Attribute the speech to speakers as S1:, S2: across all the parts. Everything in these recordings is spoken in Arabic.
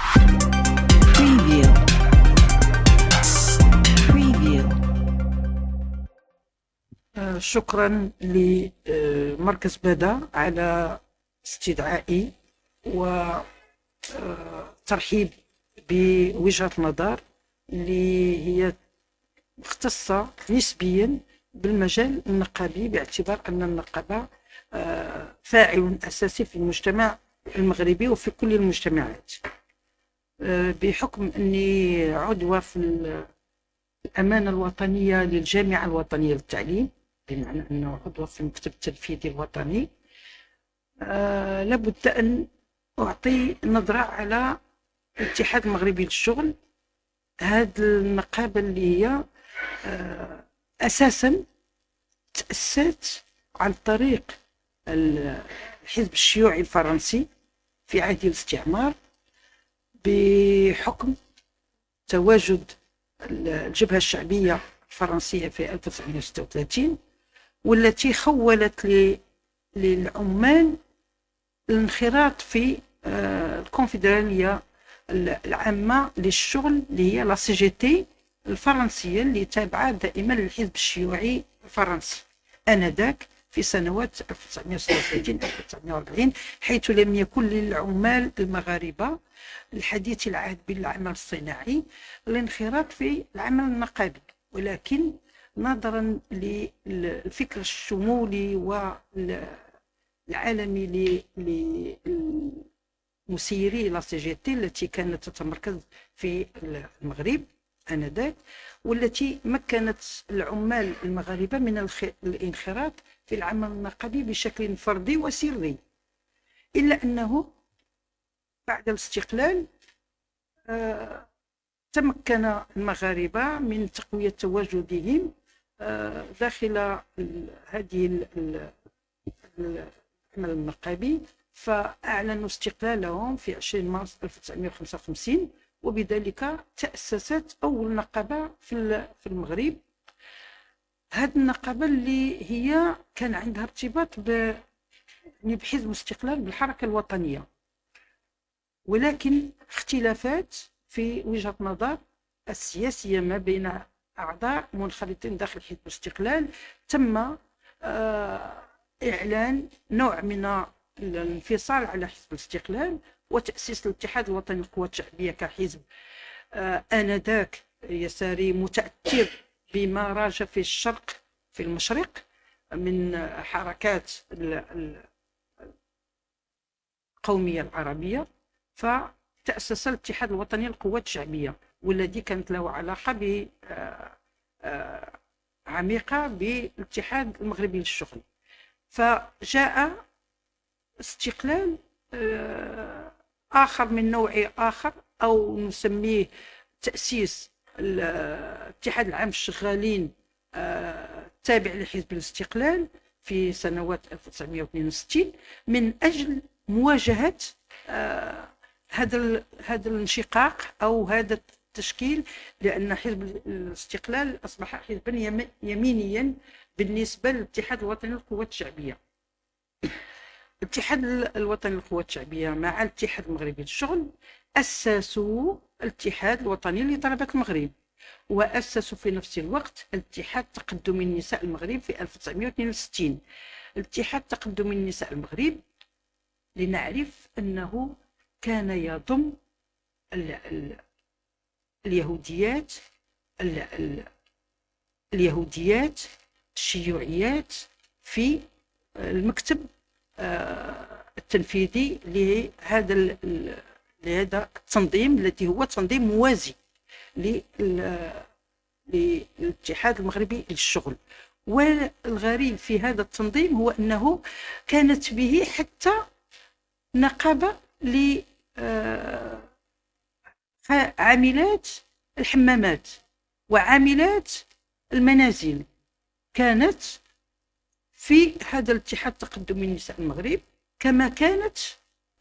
S1: Preview. Preview.
S2: شكرا لمركز بدا على استدعائي وترحيب بوجهة نظر اللي هي مختصة نسبيا بالمجال النقابي، باعتبار أن النقابة فاعل أساسي في المجتمع المغربي وفي كل المجتمعات. بحكم أني عضوة في الأمانة الوطنية للجامعة الوطنية للتعليم، بمعنى أنه عضوة في المكتب التنفيذي الوطني، لابد أن أعطي نظرة على الاتحاد المغربي للشغل. هذه النقابة اللي هي أساسا تأسست عن طريق الحزب الشيوعي الفرنسي في عهد الاستعمار، بحكم تواجد الجبهة الشعبية الفرنسية في 1936، والتي خولت للعمال الانخراط في الكونفدرالية العامة للشغل اللي هي لا سي جي تي الفرنسية، اللي تابعة دائما للحزب الشيوعي الفرنسي آنذاك في سنوات 1936-1940، حيث لم يكن للعمال المغاربة الحديث العهد بالعمل الصناعي الانخراط في العمل النقابي، ولكن نظرا للفكر الشمولي والعالمي لمسيري لا سي جي تي التي كانت تتمركز في المغرب آنذاك، والتي مكنت العمال المغاربة من الانخراط في العمل النقابي بشكل فردي وسري. إلا أنه بعد الاستقلال تمكن المغاربة من تقوية تواجدهم داخل هذه العمل النقابي، فأعلنوا استقلالهم في 20 مارس 1955، وبذلك تأسست أول نقابة في المغرب. هذه النقابة اللي هي كان عندها ارتباط بحزب الاستقلال بالحركة الوطنية، ولكن اختلافات في وجهة نظر السياسية ما بين أعضاء منخرطين داخل حزب الاستقلال تم إعلان نوع من الانفصال على حزب الاستقلال وتأسيس الاتحاد الوطني للقوات الشعبية كحزب آنذاك يساري متأثر بما راج في الشرق في المشرق من حركات القومية العربية. فتأسس الاتحاد الوطني للقوات الشعبية، والذي كانت له علاقة عميقة بالاتحاد المغربي للشغل. فجاء استقلال آخر من نوع آخر، أو نسميه تأسيس الاتحاد العام للشغالين تابع لحزب الاستقلال في سنوات 1962 من أجل مواجهة هذا الانشقاق أو هذا التشكيل، لأن حزب الاستقلال أصبح حزبا يمينيا بالنسبة للاتحاد الوطني للقوات الشعبية. الاتحاد الوطني للقوات الشعبية مع الاتحاد المغربي للشغل أسسوا الاتحاد الوطني لطلبة المغرب، وأسسوا في نفس الوقت الاتحاد تقدمي النساء المغرب في 1962. الاتحاد تقدمي النساء المغرب لنعرف أنه كان يضم اليهوديات الشيوعيات في المكتب التنفيذي لهذا التنظيم الذي هو تنظيم موازي للاتحاد المغربي للشغل. والغريب في هذا التنظيم هو أنه كانت به حتى نقابة لعاملات الحمامات وعاملات المنازل، كانت في هذا الاتحاد تقدمي النساء المغرب، كما كانت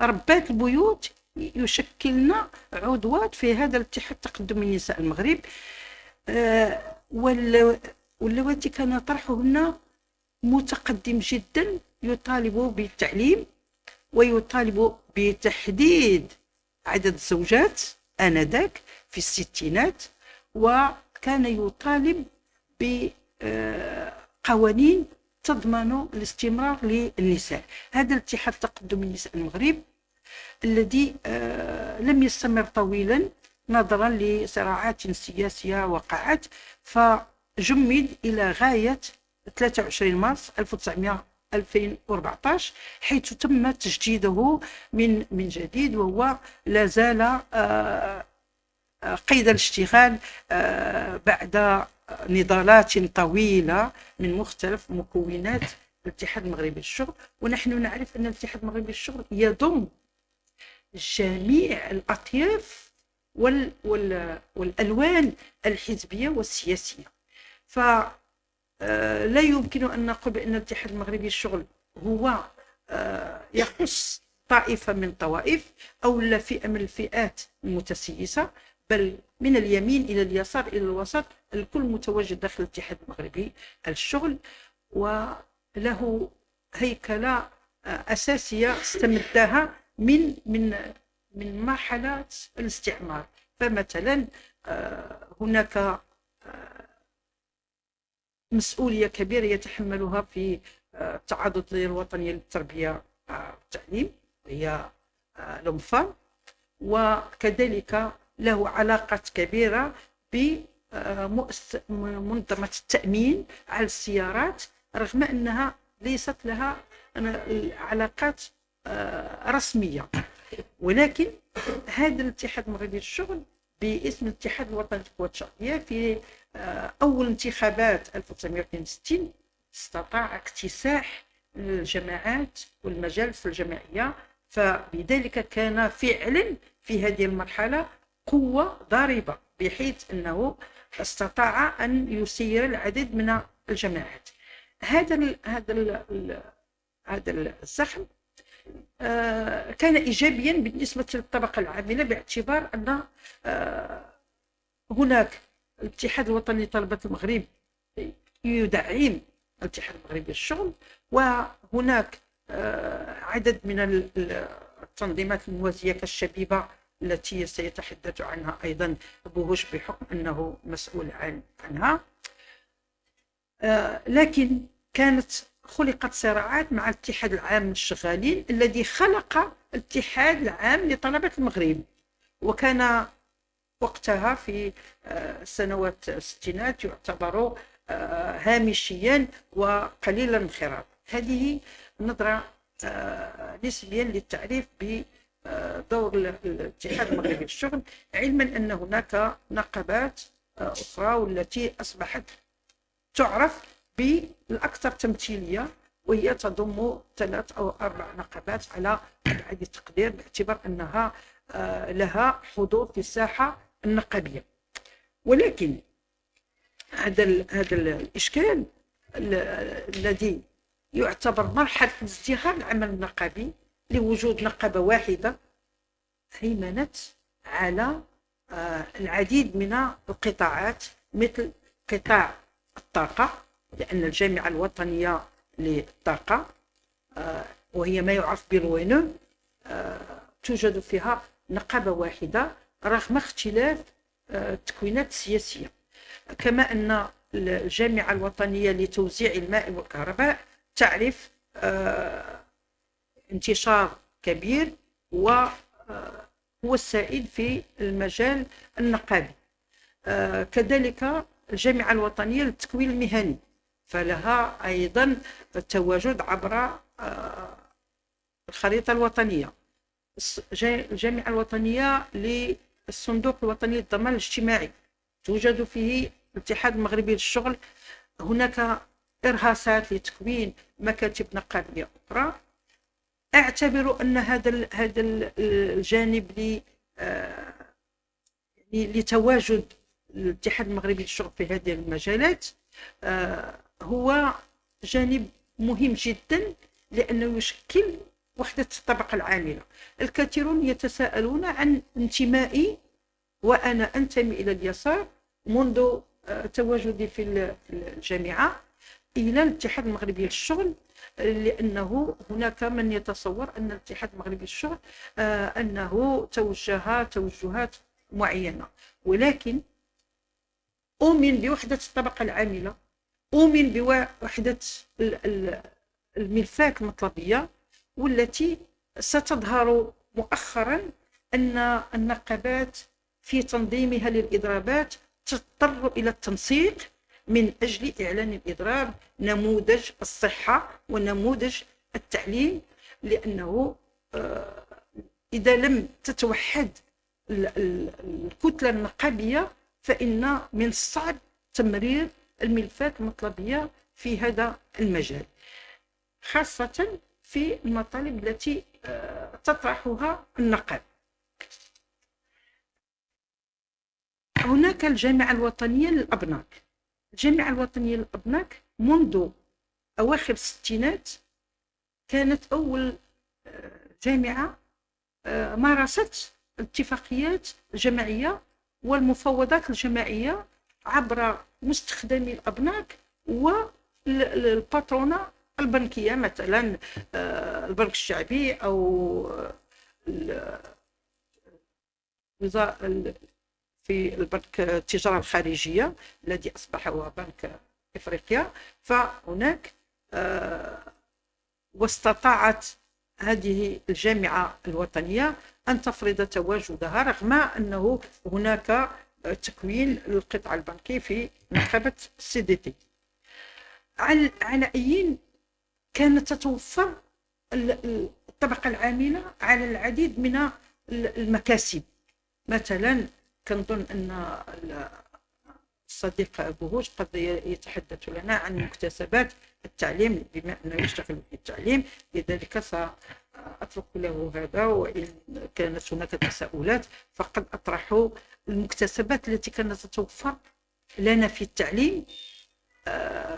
S2: ربات البيوت يشكلن عضوات في هذا الاتحاد تقدمي النساء المغرب، واللواتي كان طرحهن متقدم جدا، يطالب بالتعليم ويطالب بتحديد عدد الزوجات آنذاك في الستينات، وكان يطالب بقوانين تضمن الاستمرار للنساء. هذا الاتحاد تقدم النساء المغرب الذي لم يستمر طويلا نظرا لصراعات سياسية وقعت، فجمد إلى غاية 23 مارس 2014 حيث تم تجديده من جديد، وهو لا زال قيد الاشتغال بعد نضالات طويلة من مختلف مكونات الاتحاد المغربي للشغل. ونحن نعرف أن الاتحاد المغربي للشغل يضم جميع الأطياف والألوان الحزبية والسياسية، فلا يمكن أن نقول بأن الاتحاد المغربي للشغل هو يخص طائفة من طوائف أو لا فئة من الفئات المتسيسة، بل من اليمين إلى اليسار إلى الوسط الكل متواجد داخل الاتحاد المغربي للشغل، وله هيكلة أساسية استمدها من مرحلة الاستعمار. فمثلا هناك مسؤولية كبيرة يتحملها في التعاضد الوطني للتربية والتعليم، هي الأنفال، وكذلك له علاقات كبيرة بمنظمة التأمين على السيارات، رغم أنها ليست لها علاقات رسمية. ولكن هذا الاتحاد المغربي للشغل باسم الاتحاد الوطني للقوى الشعبية في أول انتخابات 1962 استطاع اكتساح الجماعات والمجالس الجماعية، فبذلك كان فعلا في هذه المرحلة قوة ضاربة، بحيث أنه استطاع أن يسير العديد من الجماعات. هذا الزخم كان إيجابيا بالنسبة للطبقة العاملة، باعتبار أن هناك الاتحاد الوطني لطلبة المغرب يدعم الاتحاد المغربي للشغل، وهناك عدد من التنظيمات الموازية كالشبيبة التي سيتحدث عنها أيضا بوهش بحكم أنه مسؤول عنها. لكن خلقت صراعات مع الاتحاد العام للشغالين الذي خلق الاتحاد العام لطلبة المغرب، وكان وقتها في سنوات الستينات يعتبر هامشيا وقليل الانخراط. هذه نظرة نسبيا للتعريف بدور الاتحاد المغربي للشغل، علما أن هناك نقابات أخرى والتي أصبحت تعرف بالأكثر تمثيلية، وهي تضم 3 أو 4 نقابات على أبعد تقدير، باعتبار أنها لها حضور في الساحة النقابية. ولكن هذا الإشكال الذي يعتبر مرحلة ازدهار العمل النقابي لوجود نقابة واحدة هيمنت على العديد من القطاعات، مثل قطاع الطاقة، لأن الجامعة الوطنية للطاقة وهي ما يعرف بالروينو توجد فيها نقابة واحدة رغم اختلاف التكوينات السياسية، كما أن الجامعة الوطنية لتوزيع الماء والكهرباء تعرف انتشار كبير وهو السائد في المجال النقابي. كذلك الجامعة الوطنية للتكوين المهني فلها أيضا التواجد عبر الخريطة الوطنية. الجامعة الوطنية للصندوق الوطني للضمان الاجتماعي توجد فيه الاتحاد المغربي للشغل. هناك إرهاصات لتكوين مكاتب نقابية أخرى. أعتبر أن هذا الجانب لتواجد الاتحاد المغربي للشغل في هذه المجالات هو جانب مهم جدا، لأنه يشكل وحدة الطبقة العاملة. الكثيرون يتساءلون عن انتمائي، وأنا أنتمي إلى اليسار منذ تواجدي في الجامعة إلى الاتحاد المغربي للشغل، لأنه هناك من يتصور أن الاتحاد المغربي للشغل أنه توجهات معينة، ولكن أؤمن بوحدة الطبقة العاملة، أؤمن بوحدة الملفات المطلبية، والتي ستظهر مؤخرا أن النقابات في تنظيمها للإضرابات تضطر إلى التنسيق من أجل إعلان الإضراب، نموذج الصحة ونموذج التعليم، لأنه إذا لم تتوحد الكتلة النقابية فإن من الصعب تمرير الملفات المطلبية في هذا المجال، خاصة في المطالب التي تطرحها النقابة. هناك الجامعة الوطنية للأبناك. الجامعة الوطنية للأبناك منذ أواخر الستينات كانت أول جامعة مارست الاتفاقيات الجماعية والمفاوضات الجماعية عبر مستخدمي الأبناك والباترونة البنكية، مثلا البنك الشعبي أو في البنك التجارة الخارجية الذي أصبح هو بنك إفريقيا. فهناك واستطاعت هذه الجامعة الوطنية أن تفرض تواجدها رغم أنه هناك تكوين القطاع البنكي في نقابة CDT. على أي كانت تتوفر الطبقة العاملة على العديد من المكاسب. مثلا كنظن أن الصديق أبو هوج قد يتحدث لنا عن مكتسبات التعليم بما أنه يشتغل في التعليم، لذلك سأترك له هذا، وإن كانت هناك تساؤلات فقد أطرح المكتسبات التي كانت تتوفر لنا في التعليم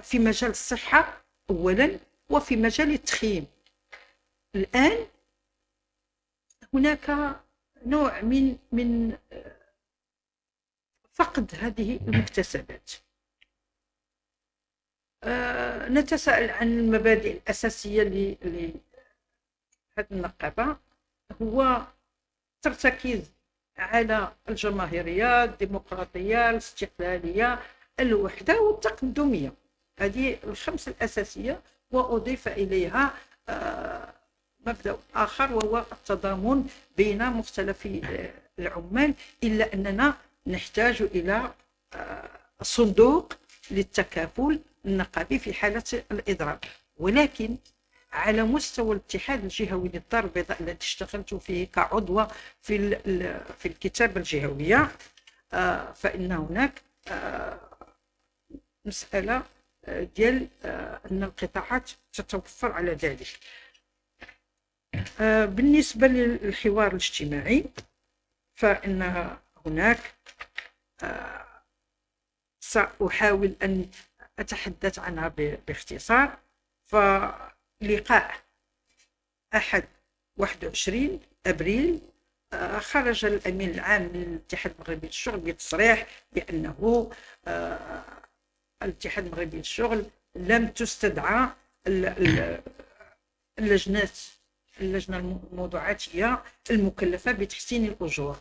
S2: في مجال الصحة أولا وفي مجال التخييم. الآن هناك نوع من فقد هذه المكتسبات. نتساءل عن المبادئ الأساسية لهذه النقابة، هو ترتكز على الجماهيرية، الديمقراطية، الاستقلالية، الوحدة والتقدمية. هذه الخمس الأساسية، وأضيف إليها مبدأ آخر وهو التضامن بين مختلف العمال، إلا أننا نحتاج إلى صندوق للتكافل النقابي في حالة الإضراب. ولكن على مستوى الاتحاد الجهوي للدار البيضاء الذي اشتغلت فيه كعضوة في الكتابة الجهوية، فإن هناك مسألة ديال أن القطاعات تتوفر على ذلك. بالنسبة للحوار الاجتماعي فإن هناك سأحاول أن أتحدث عنها باختصار. فلقاء أحد 21 أبريل خرج الأمين العام للاتحاد المغربي للشغل بتصريح بأنه الاتحاد المغربي للشغل لم تستدعى اللجنة الموضوعاتية المكلفة بتحسين الأجور،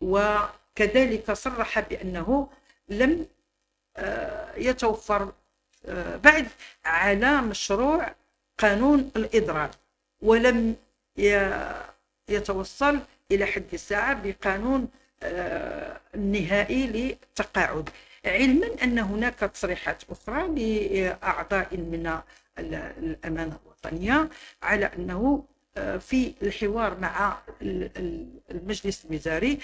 S2: وكذلك صرح بأنه لم يتوفر بعد على مشروع قانون الإضراب، ولم يتوصل إلى حد الساعة بقانون النهائي للتقاعد، علما أن هناك تصريحات أخرى لأعضاء من الأمانة الوطنية على أنه في الحوار مع المجلس الوزاري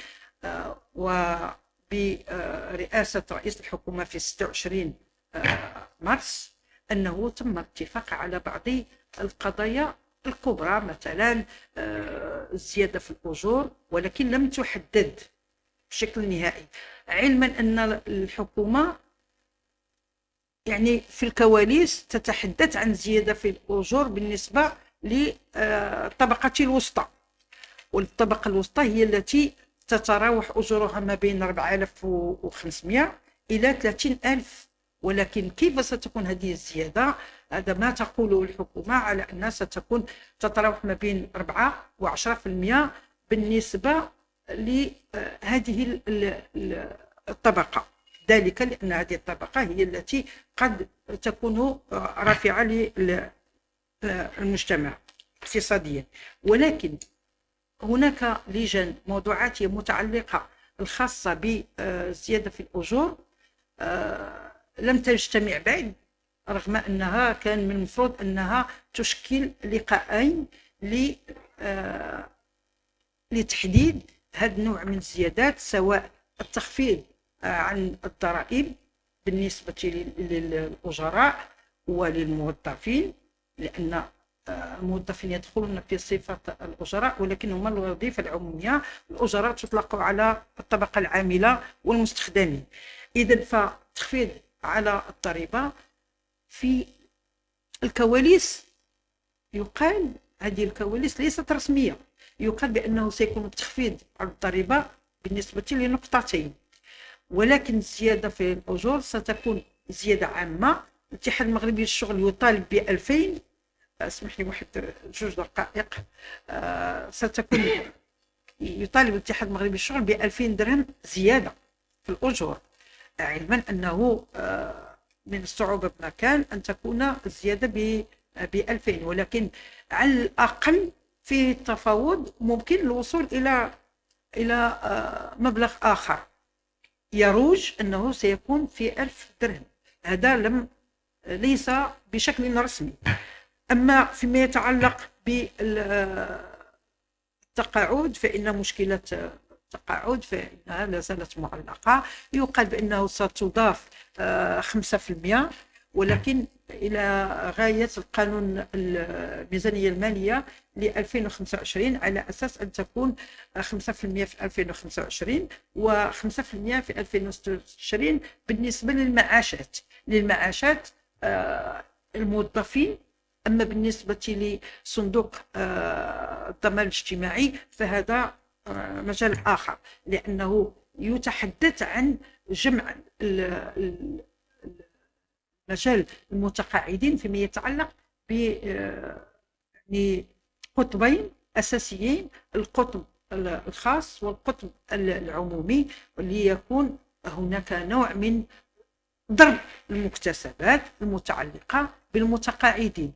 S2: وبرئاسة رئيس الحكومة في 26 مارس أنه تم الاتفاق على بعض القضايا الكبرى، مثلا الزيادة في الأجور، ولكن لم تحدد بشكل نهائي، علما أن الحكومة يعني في الكواليس تتحدث عن زيادة في الأجور بالنسبة للطبقة الوسطى، والطبقة الوسطى هي التي تتراوح أجورها ما بين 4500 إلى 30000. ولكن كيف ستكون هذه الزيادة؟ هذا ما تقوله الحكومة على أنها ستكون تتراوح ما بين 4 و10% بالنسبة لهذه الطبقة، ذلك لأن هذه الطبقة هي التي قد تكون رافعة للمجتمع اقتصاديا. ولكن هناك لجان موضوعاتية متعلقة الخاصة بالزيادة في الأجور لم تجتمع بعد، رغم أنها كان من المفروض أنها تشكل لقاءين لتحديد هذا النوع من الزيادات، سواء التخفيض عن الضرائب بالنسبة للأجراء وللموظفين، لأن الموظفين يدخلون في صفة الأجراء ولكن هم الوظيفة العمومية، الأجراء تطلق على الطبقة العاملة والمستخدمين. إذن فتخفيض على الضريبة في الكواليس، يقال هذه الكواليس ليست رسمية، يقال بأنه سيكون التخفيض على الضريبة بالنسبة لنقطتين، ولكن الزيادة في الأجور ستكون زيادة عامة. الاتحاد المغربي للشغل يطالب ب2000، اسمح لي واحد 2 دقائق، ستكون يطالب الاتحاد المغربي للشغل ب2000 درهم زيادة في الأجور، علما أنه من الصعوبة بمكان أن تكون الزيادة ب2000، ولكن على الأقل في التفاوض ممكن الوصول إلى مبلغ آخر يروج أنه سيكون في 1000 درهم. هذا ليس بشكل رسمي. أما فيما يتعلق بالتقاعد فإن مشكلة التقاعد فإنها لا زالت معلقة، يقال بأنه ستضاف 5%، ولكن إلى غاية القانون الميزانية المالية ل 2025 على أساس أن تكون 5% في 2025 و5% في 2026 بالنسبة للمعاشات الموظفين. أما بالنسبة لصندوق الضمان الاجتماعي فهذا مجال آخر، لأنه يتحدث عن جمع مجال المتقاعدين فيما يتعلق بقطبين أساسيين، القطب الخاص والقطب العمومي، ليكون هناك نوع من ضرب المكتسبات المتعلقة بالمتقاعدين.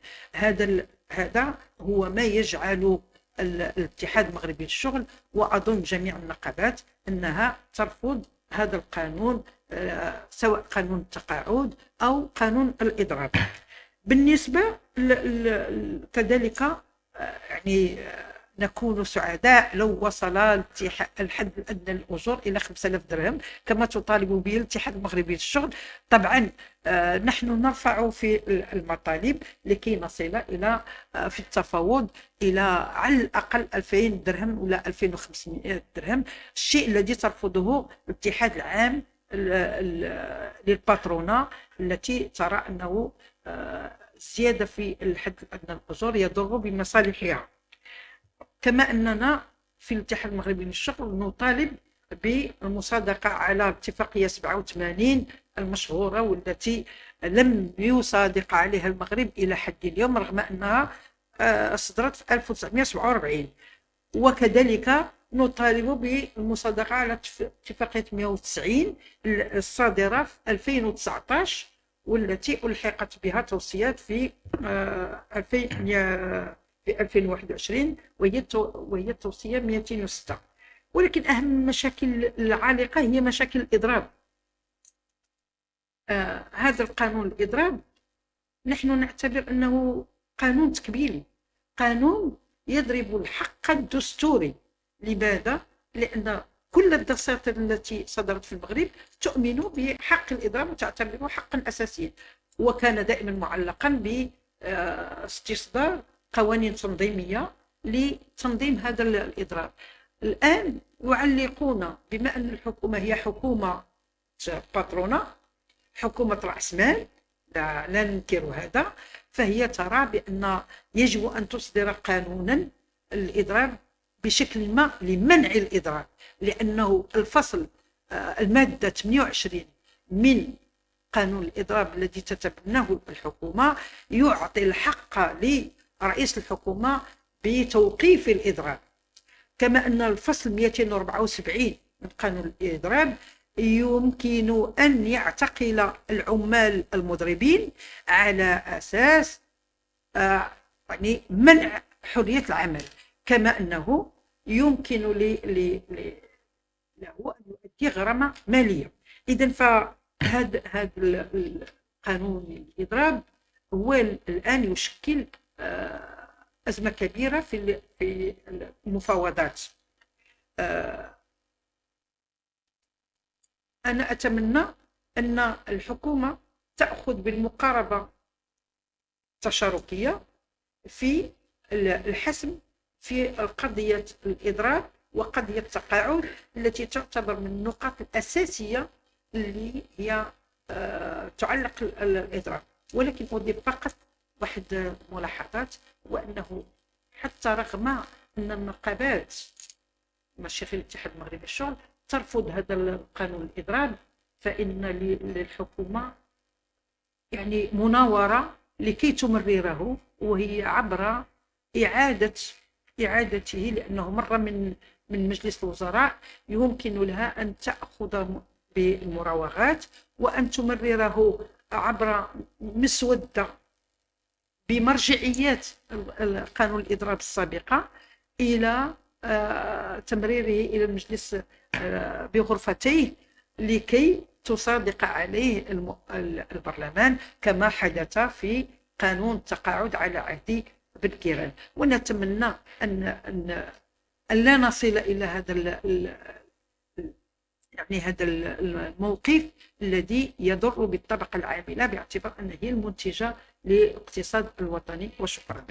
S2: هذا هو ما يجعل الاتحاد المغربي للشغل وأظن جميع النقابات أنها ترفض هذا القانون، سواء قانون التقاعد أو قانون الإضراب. بالنسبة كذلك يعني نكون سعداء لو وصل الحد الأدنى للأجور إلى 5000 درهم كما تطالب به الاتحاد المغربي للشغل. طبعا نحن نرفع في المطالب لكي نصل إلى في التفاوض إلى على الأقل 2000 درهم ولا 2500 درهم، الشيء الذي ترفضه الاتحاد العام للباترونا التي ترى أنه زيادة في الحد الأدنى للأجور يضر بمصالحها. كما أننا في الاتحاد المغربي للشغل نطالب بالمصادقة على اتفاقية 87 المشهورة والتي لم يصادق عليها المغرب إلى حد اليوم، رغم أنها أصدرت في 1947. وكذلك نطالب بالمصادقة على اتفاقية 190 الصادرة في 2019 والتي ألحقت بها توصيات في 2021 وهي التوصية 206. ولكن أهم المشاكل العالقة هي مشاكل الإضراب. هذا القانون الإضراب نحن نعتبر أنه قانون تكبيلي، قانون يضرب الحق الدستوري. لماذا؟ لأن كل الدساتير التي صدرت في المغرب تؤمن بحق الإضراب وتعتبره حقا أساسيا، وكان دائما معلقا باستصدار قوانين تنظيمية لتنظيم هذا الإضراب. الآن يعلقون بما أن الحكومة هي حكومة باترونة، حكومة رأس مال، لا ننكر هذا، فهي ترى بأن يجب أن تصدر قانونا الإضراب بشكل ما لمنع الإضراب، لأنه الفصل المادة 28 من قانون الإضراب الذي تتبناه الحكومة يعطي الحق لرئيس الحكومة بتوقيف الإضراب، كما أن الفصل 274 من قانون الإضراب يمكن أن يعتقل العمال المضربين على أساس يعني منع حرية العمل، كما أنه يمكن له أن يؤدي غرامة مالية. إذن فهذا القانون الإضراب هو الآن يشكل أزمة كبيرة في المفاوضات. أنا أتمنى أن الحكومة تأخذ بالمقاربة التشاركية في الحسم في قضية الإضراب وقضية التقاعد التي تعتبر من النقاط الأساسية اللي هي تعلق الإضراب. ولكن أضيف فقط واحد ملاحظات، وأنه حتى رغم أن النقابات مشايخ الاتحاد المغربي للشغل ترفض هذا القانون الإضراب، فإن للحكومة يعني مناورة لكي تمرره، وهي عبر إعادته، لأنه مر من مجلس الوزراء، يمكن لها أن تأخذ بالمراوغات وأن تمرره عبر مسودة بمرجعيات قانون الإضراب السابقة إلى تمريره إلى المجلس بغرفتيه لكي تصادق عليه البرلمان، كما حدث في قانون التقاعد على عهد بن كيران. ونتمنى أن لا نصل إلى هذا الموقف الذي يضر بالطبقة العاملة، باعتبار أنها هي المنتجة للاقتصاد الوطني. وشكرا.